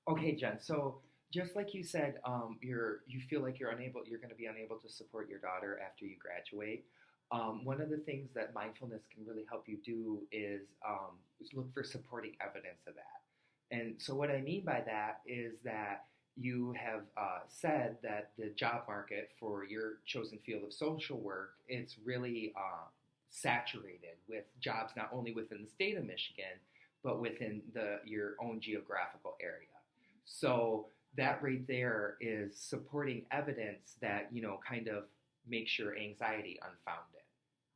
Okay, Jen. So just like you said, you feel like you're going to be unable to support your daughter after you graduate. One of the things that mindfulness can really help you do is look for supporting evidence of that. And so what I mean by that is that you have said that the job market for your chosen field of social work, it's really saturated with jobs not only within the state of Michigan, but within your own geographical area. So that right there is supporting evidence that, kind of makes your anxiety unfounded.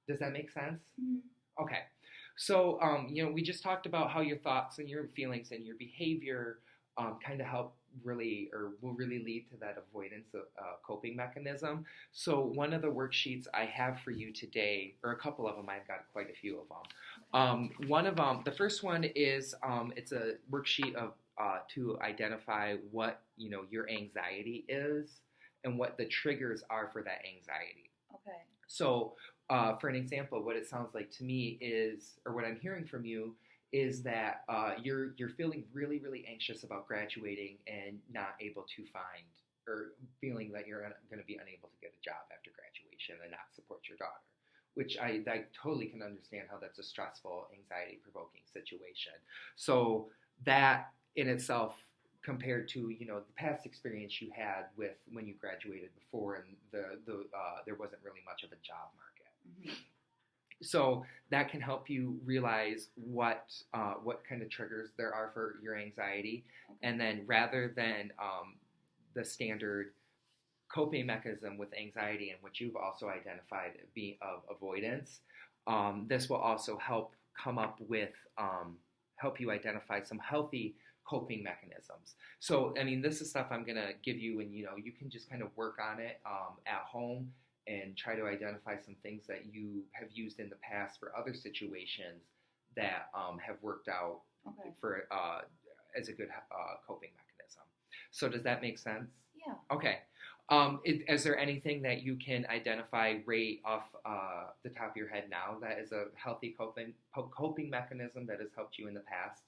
Does that make sense? Mm-hmm. Okay. So, we just talked about how your thoughts and your feelings and your behavior kind of help really or will really lead to that avoidance of coping mechanism. So, one of the worksheets I have for you today, or a couple of them, I've got quite a few of them. One of them, the first one is it's a worksheet of to identify what your anxiety is and what the triggers are for that anxiety. Okay. So, for an example, what it sounds like to me is, or what I'm hearing from you, is that you're feeling really, really anxious about graduating and not able to find, or feeling that you're going to be unable to get a job after graduation and not support your daughter. Which I totally can understand how that's a stressful, anxiety-provoking situation. So that in itself, compared to the past experience you had with when you graduated before, and there wasn't really much of a job market. Mm-hmm. So that can help you realize what kind of triggers there are for your anxiety, Okay. and then rather than the standard coping mechanism with anxiety, and which you've also identified being of avoidance, this will also help come up with help you identify some healthy coping mechanisms. So, I mean, this is stuff I'm going to give you, and you can just kind of work on it at home and try to identify some things that you have used in the past for other situations that have worked out Okay. for as a good coping mechanism. So, does that make sense? Yeah. Okay. Is there anything that you can identify right off the top of your head now that is a healthy coping mechanism that has helped you in the past?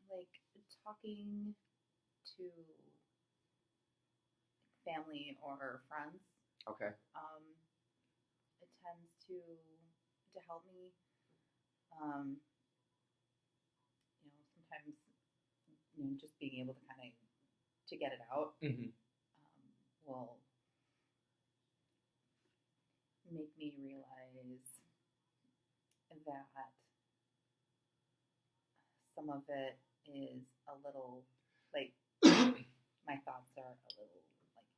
Like talking to family or friends. Okay. It tends to help me. Sometimes just being able to kind of to get it out Mm-hmm. will make me realize that some of it is a little like my thoughts are a little like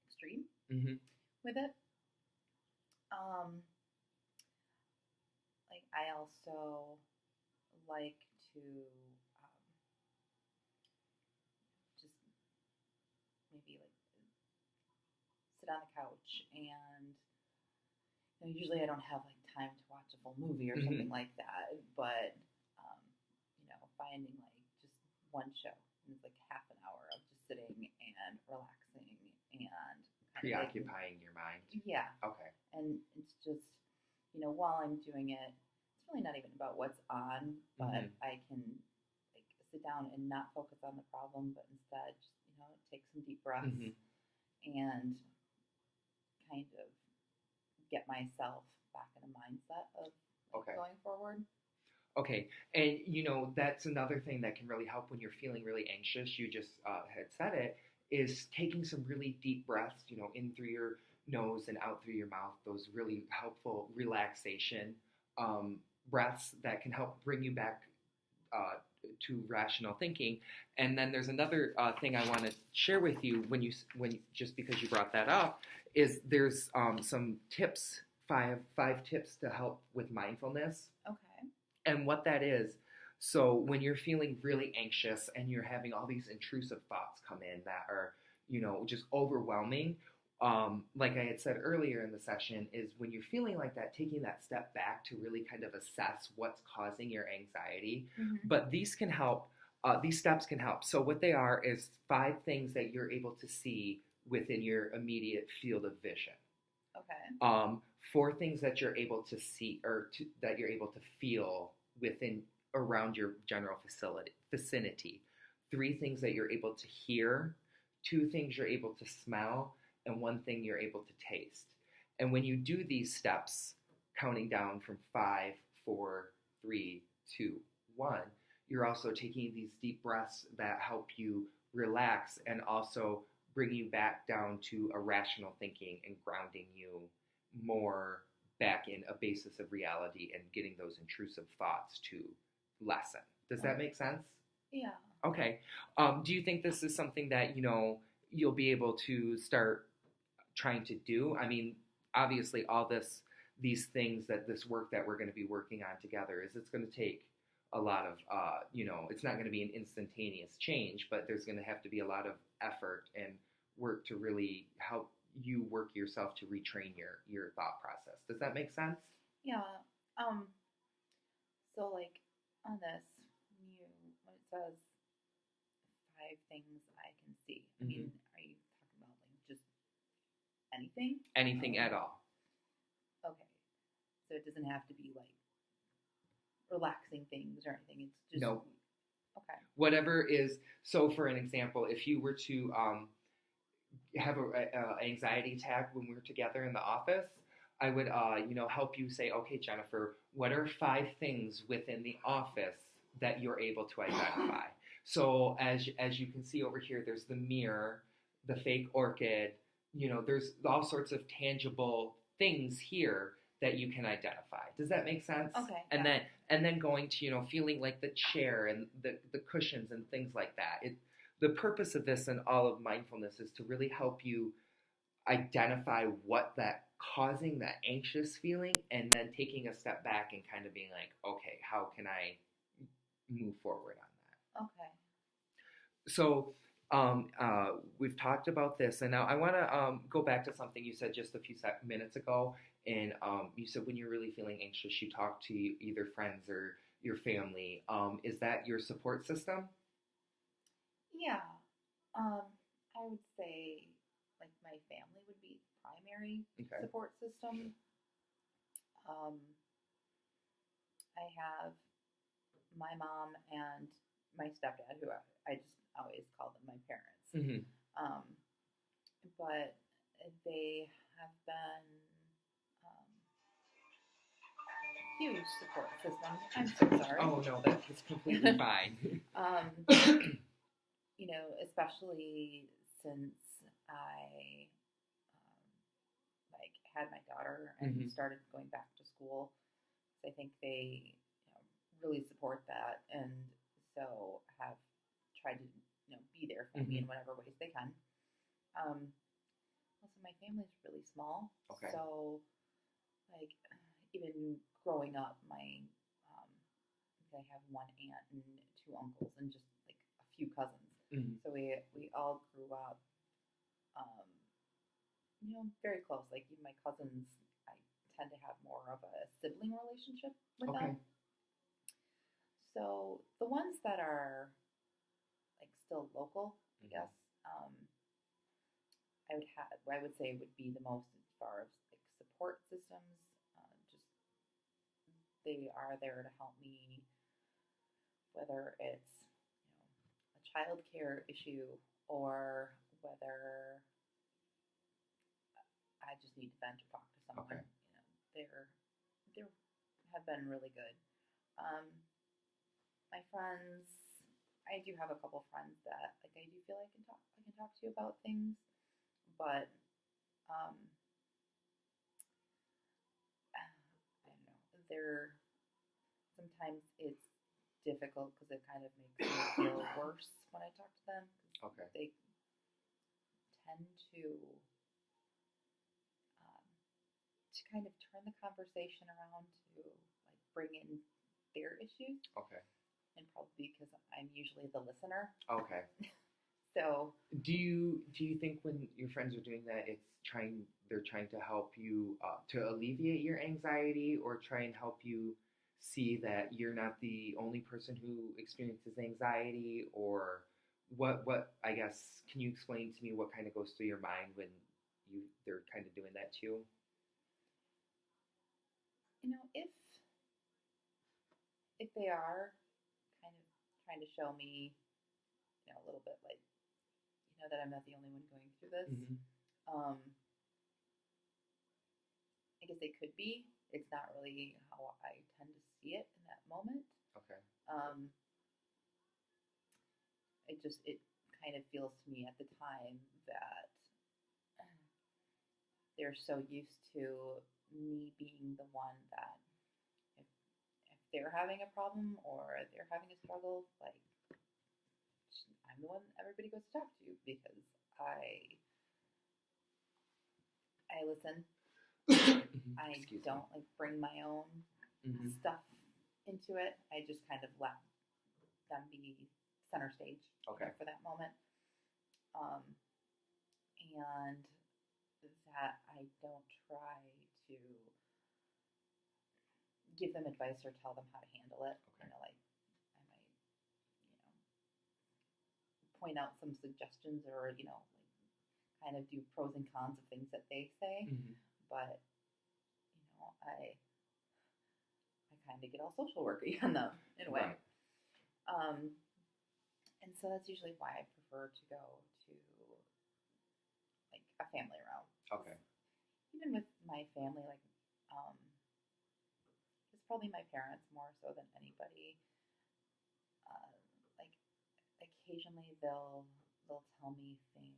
extreme Mm-hmm. with it. Like I also like to just maybe like sit on the couch and usually I don't have like time to watch a full movie or something like that, but finding like just one show and it's like half an hour of just sitting and relaxing and preoccupying your mind. Yeah. Okay. And it's just while I'm doing it, it's really not even about what's on, but I can like sit down and not focus on the problem, but instead just take some deep breaths and kind of get myself back in a mindset of going forward. Okay, and that's another thing that can really help when you're feeling really anxious. You just had said it, is taking some really deep breaths, in through your nose and out through your mouth. Those really helpful relaxation breaths that can help bring you back to rational thinking. And then there's another thing I want to share with you when just because you brought that up, is there's some tips, five tips to help with mindfulness. Okay. And what that is, so when you're feeling really anxious and you're having all these intrusive thoughts come in that are, just overwhelming, like I had said earlier in the session, is when you're feeling like that, taking that step back to really kind of assess what's causing your anxiety. But these can help. These steps can help. So what they are is 5 things that you're able to see within your immediate field of vision. Okay. 4 things that you're able to see that you're able to feel within around your general vicinity. 3 things that you're able to hear, 2 things you're able to smell, and 1 thing you're able to taste. And when you do these steps, counting down from 5, 4, 3, 2, 1, you're also taking these deep breaths that help you relax and also bring you back down to a rational thinking and grounding you more back in a basis of reality and getting those intrusive thoughts to lessen. Does that make sense? Yeah. Okay. Do you think this is something that, you'll be able to start trying to do? I mean, obviously these things this work that we're going to be working on together it's going to take a lot of, it's not going to be an instantaneous change, but there's going to have to be a lot of effort and work to really help you work yourself to retrain your thought process. Does that make sense? Yeah. So like on this, when it says 5 things I can see, I mean, are you talking about like just anything? Anything at all. Okay. So it doesn't have to be like relaxing things or anything. It's just no. Okay. Whatever is. So, for an example, if you were to have a anxiety attack when we were together in the office, I would help you say, okay, Jennifer, what are 5 things within the office that you're able to identify? So, as you can see over here, there's the mirror, the fake orchid. There's all sorts of tangible things here that you can identify. Does that make sense? Okay. And then going to, feeling like the chair and the cushions and things like that. The purpose of this and all of mindfulness is to really help you identify what that causing that anxious feeling, and then taking a step back and kind of being like, okay, how can I move forward on that? Okay. So we've talked about this, and now I want to go back to something you said just a few minutes ago. And you said when you're really feeling anxious, you talk to either friends or your family. Is that your support system? Yeah. I would say like my family would be primary support system. I have my mom and my stepdad, who I just always call them my parents. Mm-hmm. But they have been huge support system. I'm so sorry. Oh no, that's completely fine. Especially since I had my daughter and started going back to school. So I think they really support that, and so have tried to be there for me in whatever ways they can. Also, my family's really small, so like even growing up, I have 1 aunt and 2 uncles and just like a few cousins. So we all grew up, very close. Like even my cousins, I tend to have more of a sibling relationship with them. So the ones that are like still local, I guess, I would say would be the most as far as like support systems. Just they are there to help me, whether it's a child care issue or whether I just need to vent or talk to someone. They have been really good. My friends, I do have a couple friends that like I do feel I can talk to about things, but I don't know. Sometimes it's difficult because it kind of makes me feel worse when I talk to them. Because they tend to kind of turn the conversation around to like bring in their issues. And probably because I'm usually the listener. So do you think when your friends are doing that, they're trying to help you to alleviate your anxiety, or try and help you see that you're not the only person who experiences anxiety, or what I guess, can you explain to me what kind of goes through your mind when they're kind of doing that too? if they are kind of trying to show me, a little bit like, that I'm not the only one going through this. Mm-hmm. I guess they could be. It's not really how I tend to see it in that moment. Okay. It kind of feels to me at the time that they're so used to me being the one that if they're having a problem or they're having a struggle, like I'm the one everybody goes to talk to because I listen. I don't like bring my own stuff into it. I just kind of let them be center stage for that moment. And that I don't try to give them advice or tell them how to handle it. Okay. Like I might, point out some suggestions or, like kind of do pros and cons of things that they say. But, I kind of get all social worky on them in a way. Right. And so that's usually why I prefer to go to like a family round. Okay. Even with my family, like, it's probably my parents more so than anybody. Like, occasionally they'll tell me things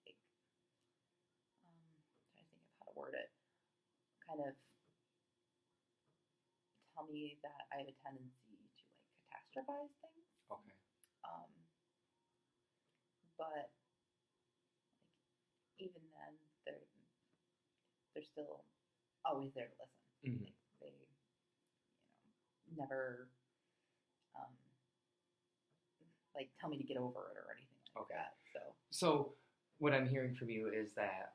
like, trying to think of how to word it. Kind of tell me that I have a tendency to like catastrophize things. Okay. But like, even then, they're still always there to listen. Like, they, never like tell me to get over it or anything like that. So what I'm hearing from you is that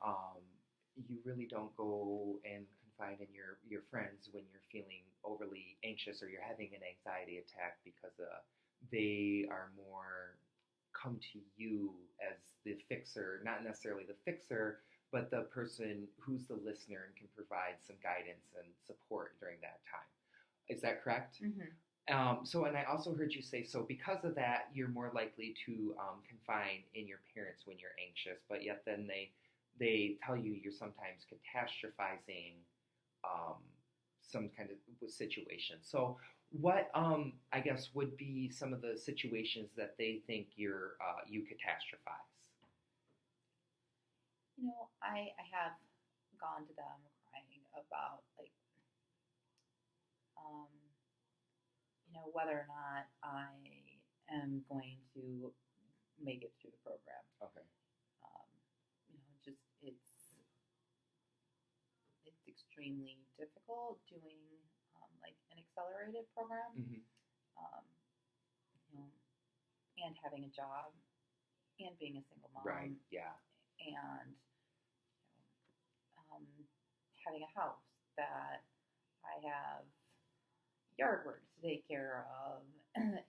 you really don't go and confide in your friends when you're feeling overly anxious or you're having an anxiety attack because they are more come to you as the fixer, not necessarily the fixer, but the person who's the listener and can provide some guidance and support during that time. Is that correct? And I also heard you say, so because of that, you're more likely to confide in your parents when you're anxious, but yet then they tell you you're sometimes catastrophizing some kind of situation. So what, I guess, would be some of the situations that they think you catastrophize? I have gone to them crying about like, whether or not I am going to make it through the program. Okay. It's extremely difficult doing like an accelerated program, and having a job and being a single mom. Right. Yeah. And having a house that I have yard work to take care of, and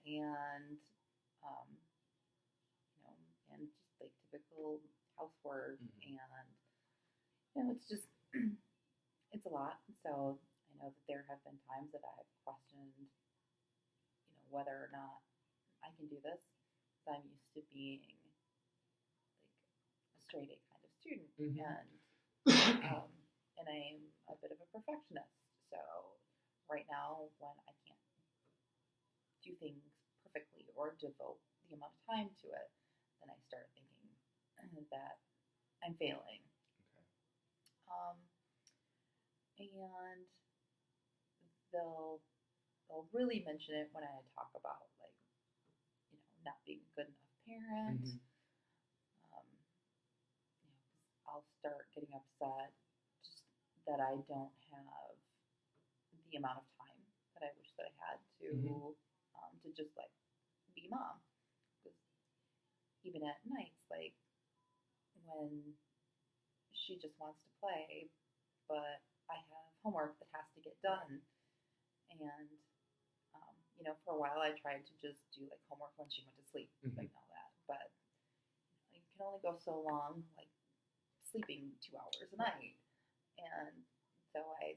and just like typical housework, and it's just it's a lot. So I know that there have been times that I've questioned, whether or not I can do this. I'm used to being like a straight A kind of student, and I'm a bit of a perfectionist. So right now, when I can't do things perfectly or devote the amount of time to it, then I start thinking that I'm failing. And they'll really mention it when I talk about like, not being a good enough parent. I'll start getting upset just that I don't have the amount of time that I wish that I had to just like be mom. Because even at nights, like when she just wants to play, but I have homework that has to get done, and for a while I tried to just do like homework when she went to sleep, like all that, but you can only go so long, like sleeping 2 hours a night, and so I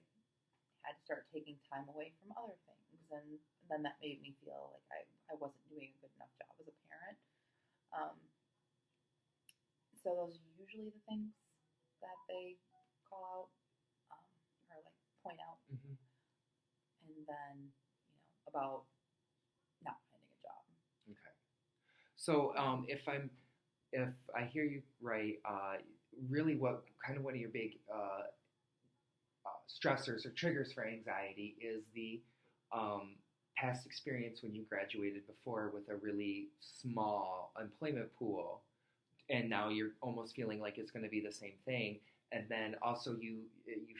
had to start taking time away from other things, and then that made me feel like I wasn't doing a good enough job as a parent. Um, so those are usually the things that they call out, or like point out, Mm-hmm. and then about not finding a job. Okay. So if I hear you right, really what kind of one of your big stressors or triggers for anxiety is the past experience when you graduated before with a really small employment pool, and now you're almost feeling like it's going to be the same thing. And then also you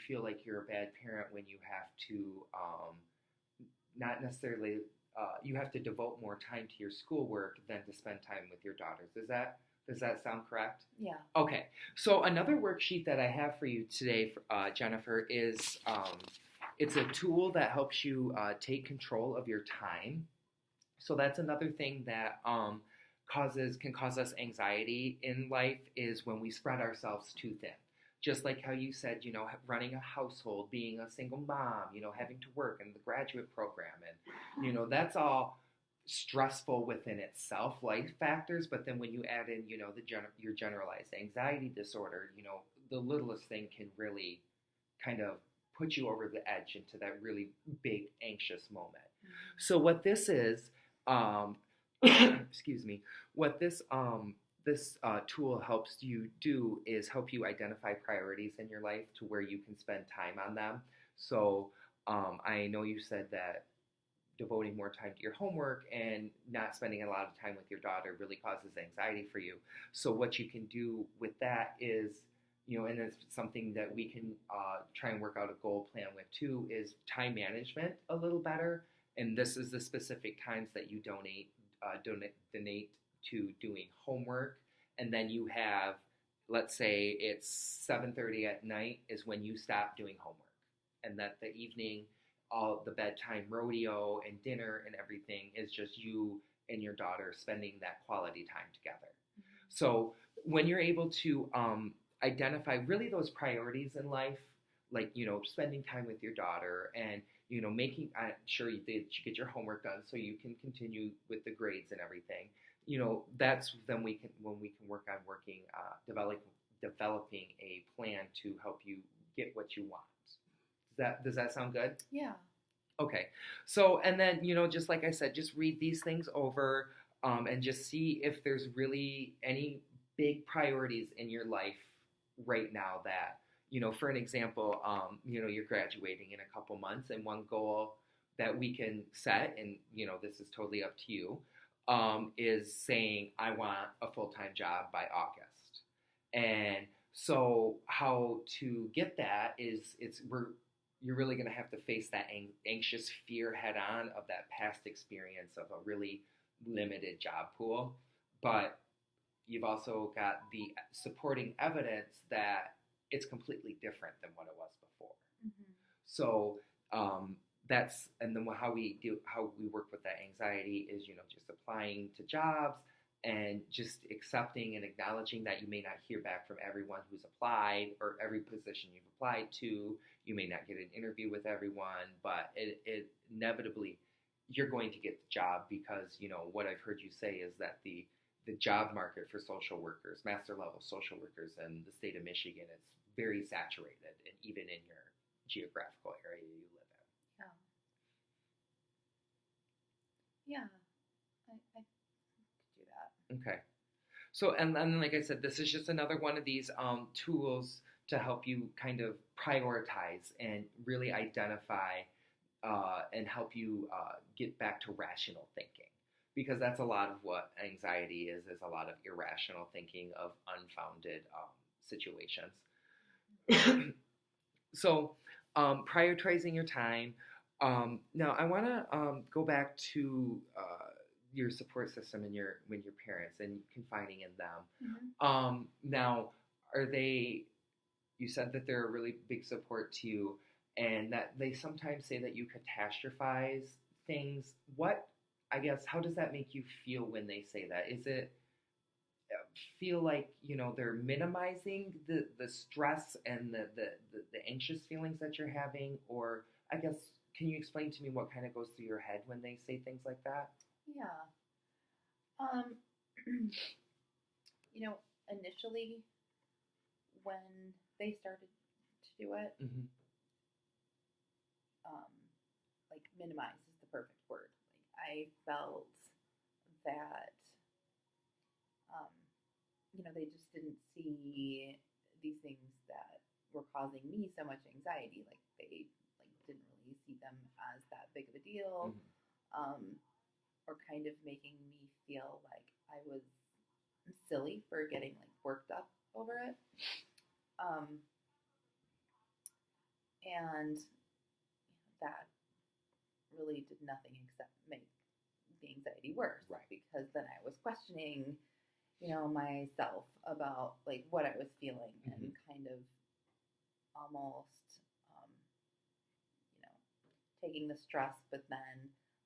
feel like you're a bad parent when you have to not necessarily you have to devote more time to your schoolwork than to spend time with your daughters. Does that sound correct? Yeah. Okay. So another worksheet that I have for you today, Jennifer, is it's a tool that helps you take control of your time. So that's another thing that can cause us anxiety in life, is when we spread ourselves too thin. Just like how you said, running a household, being a single mom, having to work in the graduate program, and that's all stressful within itself, life factors. But then when you add in, your generalized anxiety disorder, the littlest thing can really kind of put you over the edge into that really big anxious moment. Mm-hmm. So what this is, excuse me, what this tool helps you do is help you identify priorities in your life to where you can spend time on them. So I know you said that devoting more time to your homework and not spending a lot of time with your daughter really causes anxiety for you. So what you can do with that is, and it's something that we can try and work out a goal plan with too, is time management a little better. And this is the specific times that you donate to doing homework. And then you have, let's say it's 7:30 at night is when you stop doing homework. And that the evening, all the bedtime rodeo and dinner and everything is just you and your daughter spending that quality time together. Mm-hmm. So when you're able to identify really those priorities in life, like, spending time with your daughter and, making sure that you get your homework done so you can continue with the grades and everything, that's when we can work on developing a plan to help you get what you want. Does that sound good? Yeah. Okay. So, and then, just like I said, just read these things over and just see if there's really any big priorities in your life right now that, for an example, you're graduating in a couple months, and one goal that we can set, and, this is totally up to you, is saying, I want a full-time job by August. And so how to get that is you're really going to have to face that anxious fear head on of that past experience of a really limited job pool. But you've also got the supporting evidence that it's completely different than what it was before. Mm-hmm. So and then how we work with that anxiety is, just applying to jobs and just accepting and acknowledging that you may not hear back from everyone who's applied or every position you've applied to. You may not get an interview with everyone, but it inevitably you're going to get the job, because, what I've heard you say is that the job market for social workers, master level social workers in the state of Michigan is very saturated, and even in your geographical area you live in. Yeah. I could do that. Okay. So, and then, like I said, this is just another one of these tools to help you kind of prioritize and really identify and help you get back to rational thinking. Because that's a lot of what anxiety is a lot of irrational thinking of unfounded situations. So, prioritizing your time. Now, I want to go back to your support system and your parents and confiding in them. Mm-hmm. Now, you said that they're a really big support to you, and that they sometimes say that you catastrophize things. How does that make you feel when they say that? Is it feel like, they're minimizing the stress and the anxious feelings that you're having, or I guess, can you explain to me what kind of goes through your head when they say things like that? Yeah. You know, initially when they started to do it, Mm-hmm. um, like minimize is the perfect word. Like I felt that, um, they just didn't see these things that were causing me so much anxiety. Like they didn't really see them as that big of a deal, Mm-hmm. um, or kind of making me feel like I was silly for getting like worked up over it. Um, and that really did nothing except make the anxiety worse, Right. because then I was questioning, myself about like what I was feeling, Mm-hmm. and kind of almost, um, you know, taking the stress, but then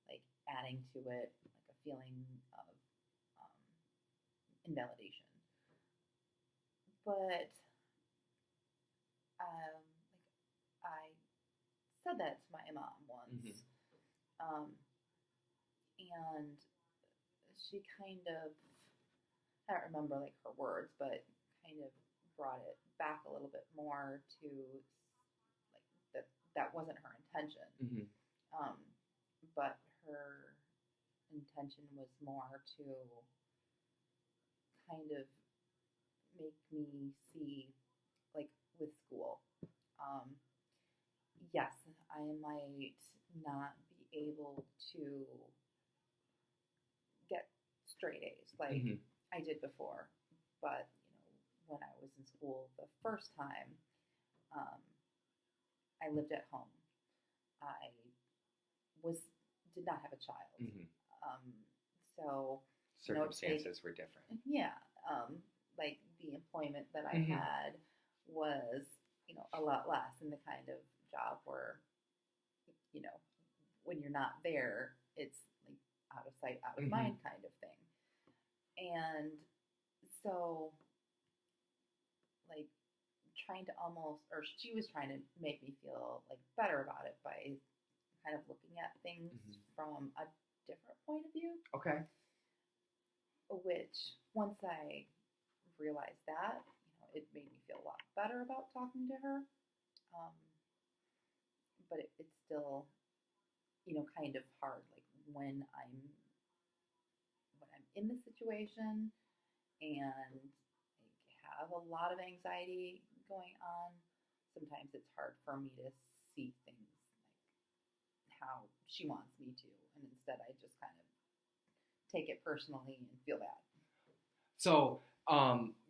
like adding to it like a feeling of, um, invalidation. But I said that to my mom Mm-hmm. once, um, and she kind of, I don't remember like her words, but kind of brought it back a little bit more to like that wasn't her intention. Mm-hmm. Um, but her intention was more to kind of make me see, like with school, um, yes, I might not be able to get straight A's like Mm-hmm. I did before, but when I was in school the first time, um, I lived at home. I was did not have a child, Mm-hmm. um, so Circumstances were different. yeah, like the employment that I Mm-hmm. had was a lot less in the kind of job where you know when you're not there, it's like out of sight, out of Mm-hmm. mind kind of thing. And so, like, trying to almost, or she was trying to make me feel like better about it by kind of looking at things Mm-hmm. from a different point of view, Okay. which once I realized that, it made me feel a lot better about talking to her. Um, but it's still, kind of hard, like when I'm in the situation and like have a lot of anxiety going on, sometimes it's hard for me to see things like how she wants me to, and instead I just kind of take it personally and feel bad. So,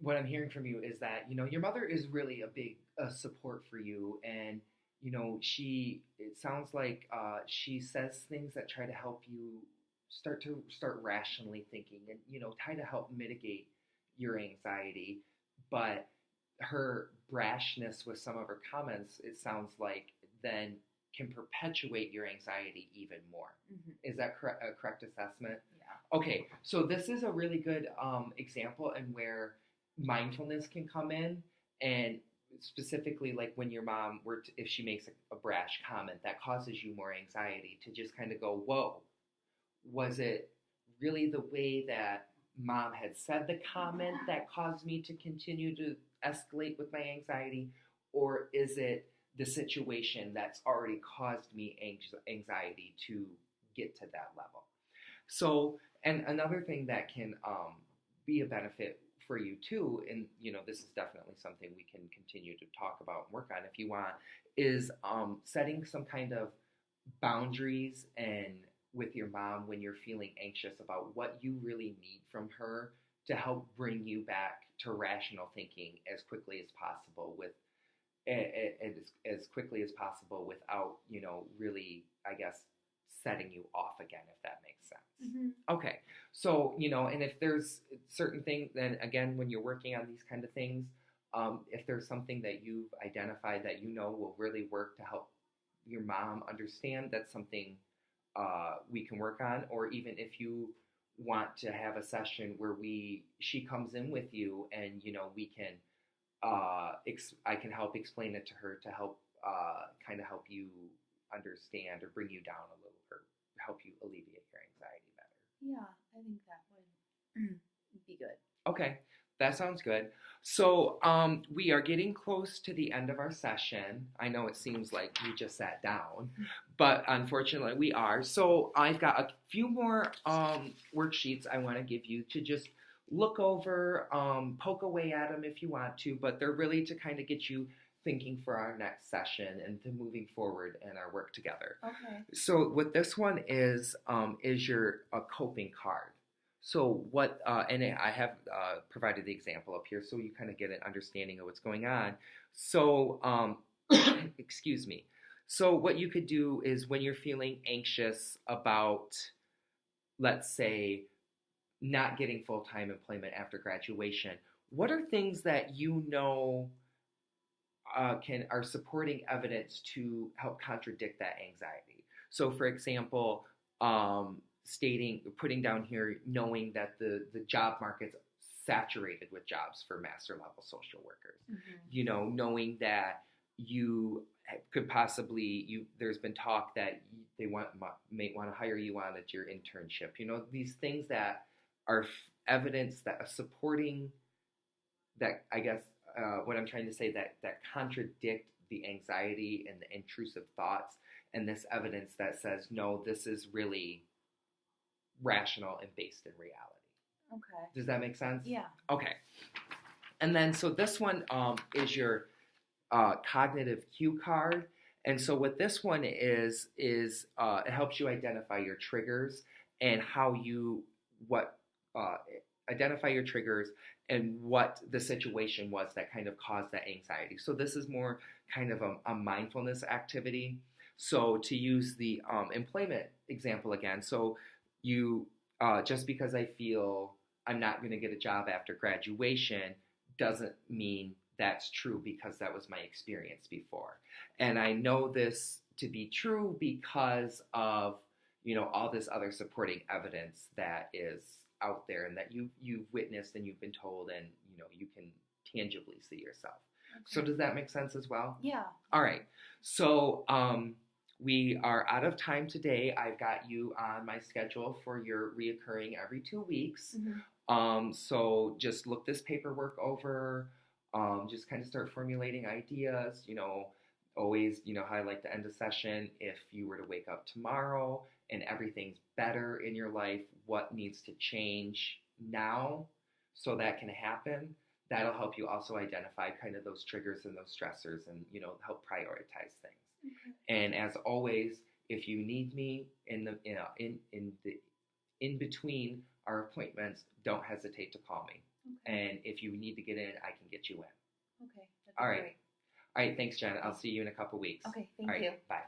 what I'm hearing from you is that your mother is really a big support for you, and it sounds like she says things that try to help you start rationally thinking, and try to help mitigate your anxiety. But her brashness with some of her comments, it sounds like, then can perpetuate your anxiety even more. Mm-hmm. Is that a correct assessment? Yeah. Okay, so this is a really good example in where mindfulness can come in, and specifically like when your mom if she makes a brash comment that causes you more anxiety, to just kind of go, whoa, was it really the way that mom had said the comment that caused me to continue to escalate with my anxiety, or is it the situation that's already caused me anxiety to get to that level? So, and another thing that can be a benefit for you too, and this is definitely something we can continue to talk about and work on if you want, is setting some kind of boundaries and with your mom when you're feeling anxious about what you really need from her to help bring you back to rational thinking as quickly as possible as quickly as possible without really, I guess, setting you off again, if that makes sense. Mm-hmm. Okay, so and if there's certain things, then again, when you're working on these kind of things, if there's something that you've identified that will really work to help your mom understand, that's something we can work on. Or even if you want to have a session where she comes in with you, and we can I can help explain it to her to help kind of help you understand or bring you down a little or help you alleviate your anxiety better. Yeah, I think that would be good. Okay, that sounds good. So we are getting close to the end of our session. I know it seems like we just sat down, but unfortunately we are. So I've got a few more worksheets I want to give you to just look over, poke away at them if you want to, but they're really to kind of get you thinking for our next session and to moving forward in our work together. Okay. So what this one is your coping card. So what, and I have provided the example up here so you kind of get an understanding of what's going on. So, excuse me. So what you could do is when you're feeling anxious about, let's say, not getting full-time employment after graduation, what are things that you know are supporting evidence to help contradict that anxiety? So for example, putting down here, knowing that the job market's saturated with jobs for master level social workers, you know, knowing that you could possibly, there's been talk that they may want to hire you on at your internship, you know, these things that are evidence that are supporting that, I guess, what I'm trying to say, that contradict the anxiety and the intrusive thoughts, and this evidence that says, no, this is really rational and based in reality. Okay. Does that make sense? Yeah. Okay. And then, so this one is your cognitive cue card. And so what this one is it helps you identify your triggers and identify your triggers and what the situation was that kind of caused that anxiety. So this is more kind of a mindfulness activity. So to use the employment example again, so you, just because I feel I'm not going to get a job after graduation doesn't mean that's true because that was my experience before. And I know this to be true because of, you know, all this other supporting evidence that is out there and that you've witnessed and you've been told and, you know, you can tangibly see yourself. Okay. So does that make sense as well? Yeah. All right. So we are out of time today. I've got you on my schedule for your reoccurring every 2 weeks. So just look this paperwork over, just kind of start formulating ideas, you know, always, you know, how I like to end a session. If you were to wake up tomorrow and everything's better in your life, what needs to change now so that can happen? That'll help you also identify kind of those triggers and those stressors and, you know, help prioritize things. Okay. And as always, if you need me in between our appointments, don't hesitate to call me. Okay. And if you need to get in, I can get you in. Okay. All right. Great. All right. Thanks, Jen. I'll see you in a couple weeks. Okay. Thank you. Bye.